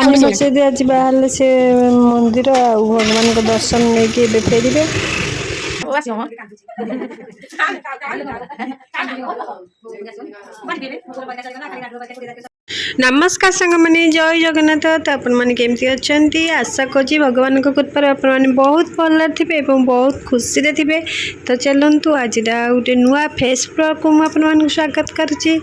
बसैदे आज बाहर से मंदिर आ भगवान को दर्शन नहीं कि फेरे नमस्कार सांग मैंने जय जगन्नाथ तो आपमती अच्छा आशा करी भगवान कृपार आपने बहुत भल थे बहुत खुशी रे थे। तो चलतु आज गोटे नुआ फेस ब्लॉग को मुझे स्वागत करुच्ची।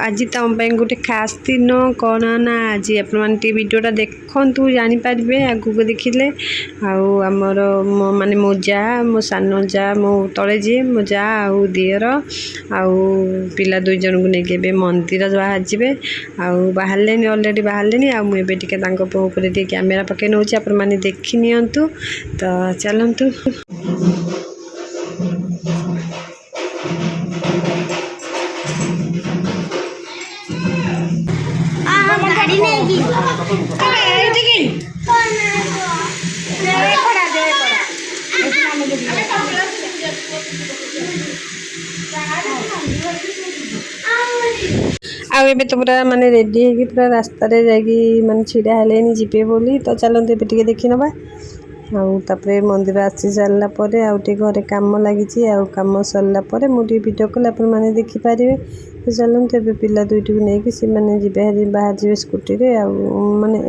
आज तुम गोटे खास दिन कौन ना आज आपटा देखु जानीपारे आगू को देखिले आमर माने मो जा मो सान जा मो तले जी मो जा आउ दियर आउ पिला दुई जन को लेकिन मंदिर बाहर जी बाहर अलरेडी बाहर आ मुझे टे कैमेरा पकई नौ आपने देखी नियंतु। तो चलतु आबे तो पूरा माने रेडी है पूरा रास्ता रे जागी माने छिड़ा हेलेनी जीपे बोली। तो चलते ए टे देखी नवा आउे मंदिर आसी सारा पर आउटे घरे कम लगी कम सरला मुझे वीडियो कल आपने देखिपारे। तो चलते ए पिला दुईटी को लेकिन सी मैंने जी बाहर जी स्कूटी रे माने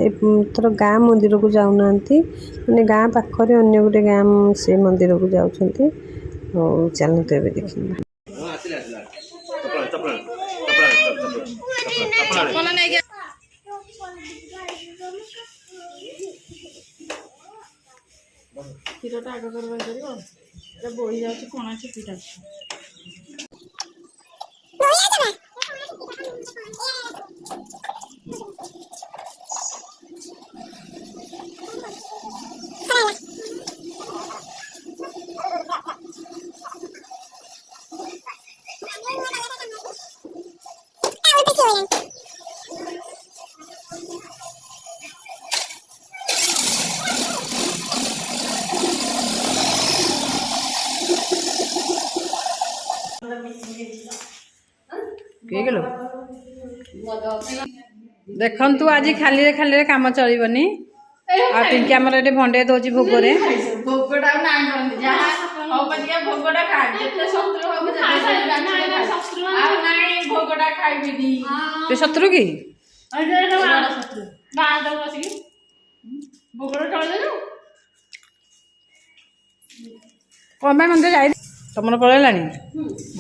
थर गाँ मंदिर को जाऊना माने गाँ पाखरे अन्य गोटे गाँ से मंदिर को जाऊँगी। चलते ए देखिए क्षीरटा आग कर बोही जा कणा चुपीटा देखु आज खाली खाली कम चलनी आ पिंकी आमर ये भंडे दौर भोगरे शत्रु कि कौन भाई मंदिर जाए तुम पलैला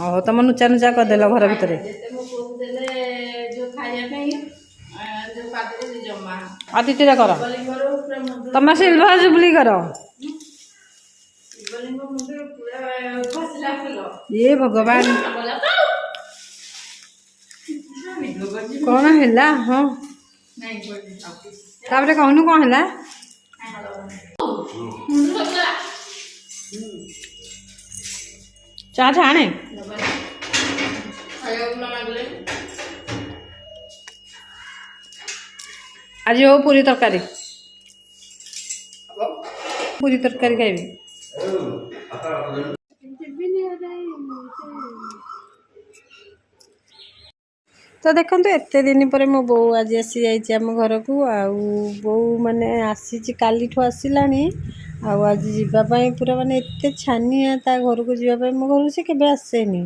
ओह तुम नुचा नुचा करदेल घर भितर आदित्य कर तुम सिल्वर जुबली कर ये भगवान कौन है हाँ तापर कहनु कौन है चाह छाणे आज हो पूरी तरकारी खाइबी। तो देखो एत दिन पर मो बो आज आसी जाइए आम घर को बो माने आसी काली आसला आज जीवाई पूरा माने एत छानिया ता घर को जीवाई मो घर से केबे आसेनी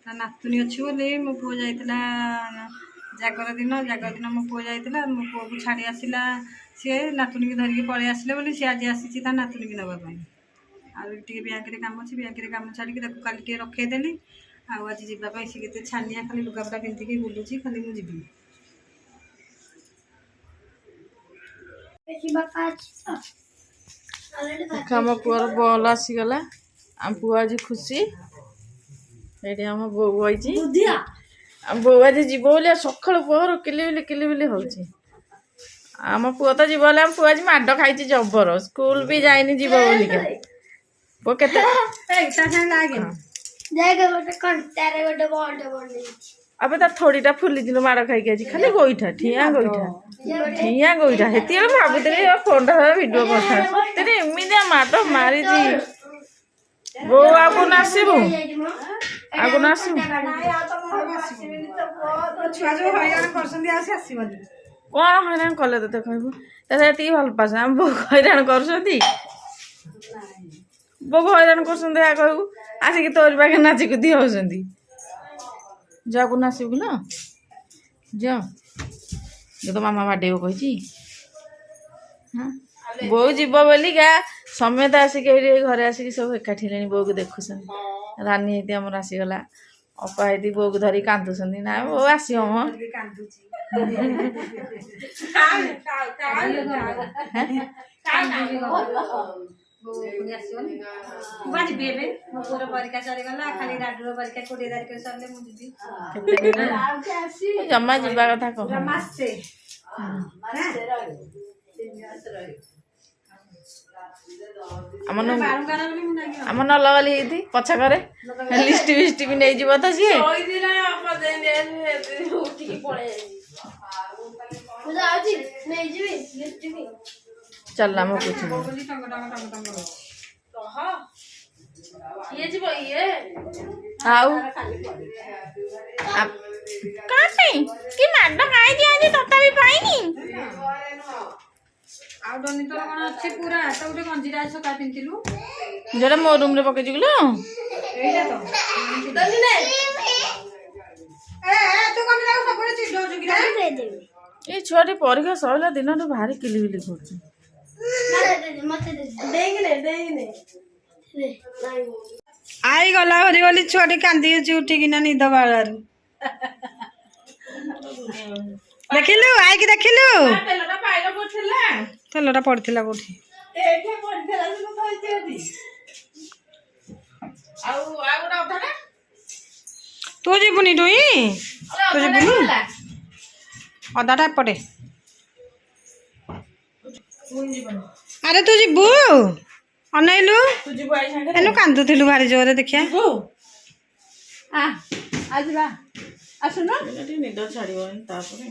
नातुनी अच्छी बोली मो पु जाइला जागर दिन मो पु जाइला मो पु को छाड़ी आसला सी नातुनी की धरिकी पलि आसिले बोली सी आज आसी नातुनी की नापी आगे बैंक कम अच्छे बैंक कम छाड़ी काली रखईदेली आज जीवाई सी के छानिया खाली लुगापटा पिंधिकी बुलूची खाली मुझे आम पुअर बल आसीगला आम पु आज खुशी ये आम बो बही बो आज जीव बोली सका पुअर किलिबिली हो आम पुआ तो जीव आम पु आज माड खाई जबर स्कूल भी जाइनी जीव बोलिका पु के अब तार थोड़ा फुली माड़ खाई खाली गोईठा ठिया गोईठा हेती भावुली फोन भिडियो कर एमती माड़ मारी ବୋଉ ଆଉ କୋଉଦିନ ଆସିବୁ? ଆଉ କୋଉଦିନ ଆସିବୁ? ଛୁଆ ଯୋଉ ହଇରାଣ କରୁଛନ୍ତି ଆଉ ସେ ଆସିବନି। କଣ ହଇରାଣ କଲେ ତତେ କହିବୁ? ତତେ ଏତିକି ଭଲ ପାଉଛ ଆମ ବୋଉ ହଇରାଣ କରୁଛନ୍ତି? ବୋଉ ହଇରାଣ କରୁଛନ୍ତି ଏହା କହିବୁ? ଆସିକି ତୋରି ପାଖେ ନାଚି କୁଦି ହଉଛନ୍ତି। ଯା କୋଉଦିନ ଆସିବୁ ନା? ଯା ତୋ ମାମା ବାଡେଇବ କହିଛି। ବୋଉ ଯିବ ବୋଲିକା ସମେତ ଆସିକି ଏଇଠି ଘରେ ଆସିକି ସବୁ ଏକାଠି ହେଲେଣି ବୋଉକୁ ଦେଖୁଛନ୍ତି। ରାନୀ ହେଇତି ଆମର ଆସିଗଲା, ଅପା ହେଇତି ବୋଉକୁ ଧରିକି କାନ୍ଦୁଛନ୍ତି। ନା ବୋଉ ଆସିବ ମ ଜମା ଯିବା କଥା କହ। ଆମ ନଲଗଲି ହେଇତି ପଛକରେ ଲିଷ୍ଟ ଫିଷ୍ଟ ବି ନେଇଯିବ ତ ସିଏ। ଚାଲ ଆମ କୁଛୁ ଆଉ କାଇଁ କି ମାଡ ଖାଇଛି ଆଜି ତଥାପି ପାଇନି। ଆଉ ଡନି ତୋର କଣ ଅଛି ପୁରା ତ ଗୋଟେ ଗଞ୍ଜିଟା ସକାଳେ ପିନ୍ଧିଥିଲୁ ଯୋଉଟା ମୋ ରୁମ ରେ ପକେଇଛୁ କିଲୋ ଏଇଟା ତ ତୁ ଗଞ୍ଜିଟା ସବୁବେଳେ ଚିଡଉଛୁ କି ଏଇ ଛୁଆଟି ପରୀକ୍ଷା ସରିଲା ଦିନଠୁ ଭାରି କିଲିବିଲି କରୁଛି। ଆଇ ଗଲା ଭରି ଗଲି ଛୁଆଟି କାନ୍ଦିଛି ଉଠିକିନା ନିଦ ବାଳାରୁ। ଦେଖିଲୁ ଆଇକି ଦେଖିଲୁ ତେଲଟା ପଡିଥିଲା କୋଉଠି? ତୁ ଯିବୁନି ଟୁଇ ତୁ ଯିବୁନି ଅଦାଟା ଏପଟେ। ଆରେ ତୁ ଯିବୁ ଅନେଇଲୁ ଏନୁ କାନ୍ଦୁଥିଲୁ ଭାରି ଜୋରରେ ଦେଖିଆ। ନିଦ ଛାଡିବନି ତାପରେ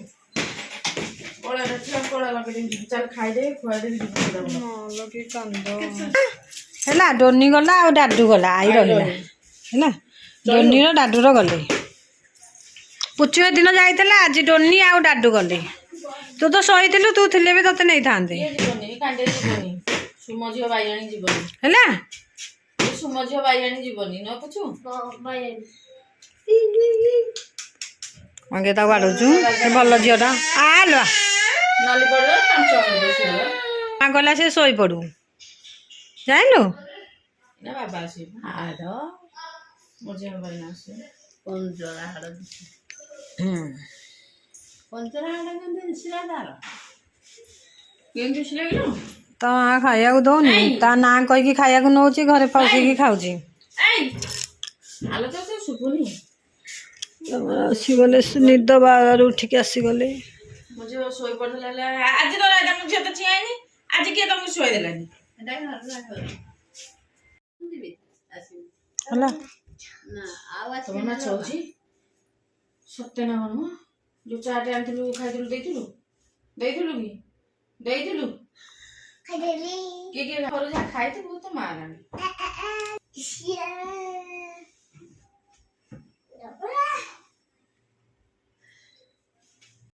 ହେଲା ଡୋନି ଗଲା ଆଉ ଡାଡୁ ଗଲା ଆଇ ରହିଲା ହେଲା। ଡୋନିର ଡାଡୁର ଗଲେ ପୁଚୁ ଦିନ ଯାଇଥିଲା ଆଜି ଡୋନି ଆଉ ଡାଡୁ ଗଲେ। ତୁ ତ ଶୋଇଥିଲୁ ତୁ ଥିଲେ ବି ତତେ ନେଇଥାନ୍ତେ ସୁମ ଝିଅ ବାଇଆଣୀ ଯିବନି ହେଲା। ସୁମ ଝିଅ ବାଇଆଣୀ ଯିବନି ନ ପୁଛୁ ଅଙ୍ଗେ ତାକୁ ବାଡଉଛୁ ସେ ଭଲ ଝିଅଟା ଆଲୋ ନାଲି ପଡିବ ଗଲା ସେ ଶୋଇପଡୁ ଜାଣିଲୁ। ବାବା ଆସିବ ମୋ ଝିଅ ବାଇଆଣୀ ଆସିବ ପଞ୍ଜରା ହାଡ କେମିତି ସିଲେଇଲୁ ତା ମା ଖାଇବାକୁ ଦଉନି ତା ନାଁ କହିକି ଖାଇବାକୁ ନଉଛି ଘରେ ପଶିକି ଖାଉଛି। ଆସିଗଲେ ନିଦ ବାଳାରୁ ଉଠିକି ଆସିଗଲେ। ମୋ ଝିଅ ଶୋଇ ପଡିଥିଲା ଆଜି ତ ତମ ଝିଅ ତ ଚିଆଁନି ଆଜି କିଏ ତମକୁ ଶୋଇ ଦେଲାନି ହେଲା। ତମ ମାଛ ହଉଛି ସତ୍ୟ ନା କଣ ଯୋଉ ଚାଟେ ଆଣିଥିଲୁ ଖାଇଥିଲୁ ଦେଇଥିଲୁ କି ଦେଇଥିଲୁ କିଏ କିଏ ଘର ଯାହା ଖାଇଥିବୁ ତ ମା ରାଣୀ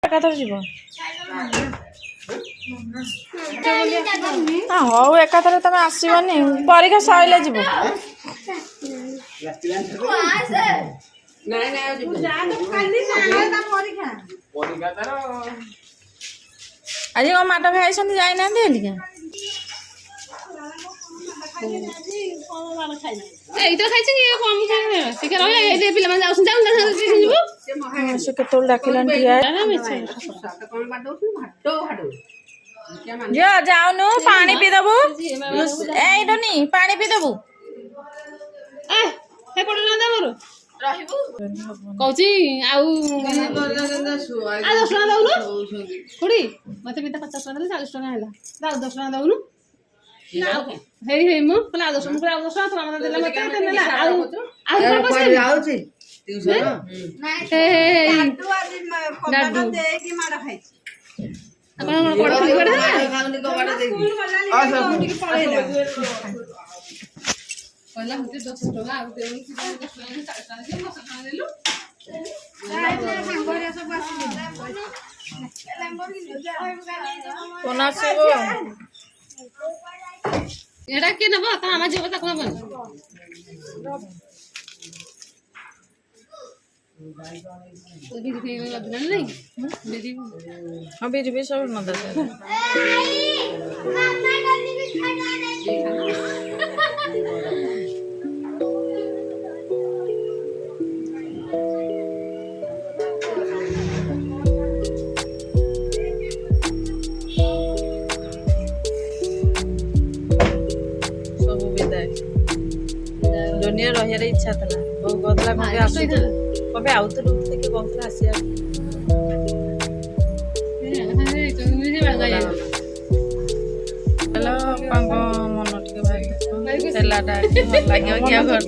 ଏକାଥରେ ଯିବ। ହଉ ଏକାଥରେ ତମେ ଆସିବନି ପରୀକ୍ଷା ସଇଲେ ଯିବ। ଆଜି କଣ ମାଟ ଖାଇଛନ୍ତି ଯାଇନାହାନ୍ତି ହେଲିକା ଏଇତ ଖାଇଛି ସେ ପିଲାମାନେ ଯାଉଛନ୍ତି ସେ କେତେବେଳେ ଡାକିଲାନି ଠିଆ ଝିଅ ଯାଉନୁ ପାଣି ପିଇଦବୁ ଏଇଟନି ପାଣି ପିଇଦବୁ କହୁଛି ଆଉ 10 ଟଙ୍କା ଦଉନୁ ଖୁଡି ମତେ କେତେ 50 ଟଙ୍କା ଦେଲେ 40 ଟଙ୍କା ହେଲା ଆଉ 10 ଟଙ୍କା ଦଉନୁ ହେଇ ହେଇ ମୁଁ କହିଲେ ଆଉ 10 ଟଙ୍କା ତୋ ମାମା ଦେଲା ମତେ ନେଲା ଆଉ ଆହୁରି କହିଲା ମୋତେ 10 ଟଙ୍କା ଆଉ ଦେଉନି 10 ଟଙ୍କା 40 ଟଙ୍କା ଦେଲୁ 10 ଟଙ୍କା ଦେଲୁ কোন আসিব এটা কে নেব তা আমার ঝিও তাকে নেবনি দিদি খেয়ে লাগবে না দিদি अभी भी सब मदद है सब विदाय दुनिया रहियार इच्छा था बहु कहला कबे आसु कबे आउतलु के कहला आसिया हेलो पांग मन टिके भाई तेलाटा लागो क्या घर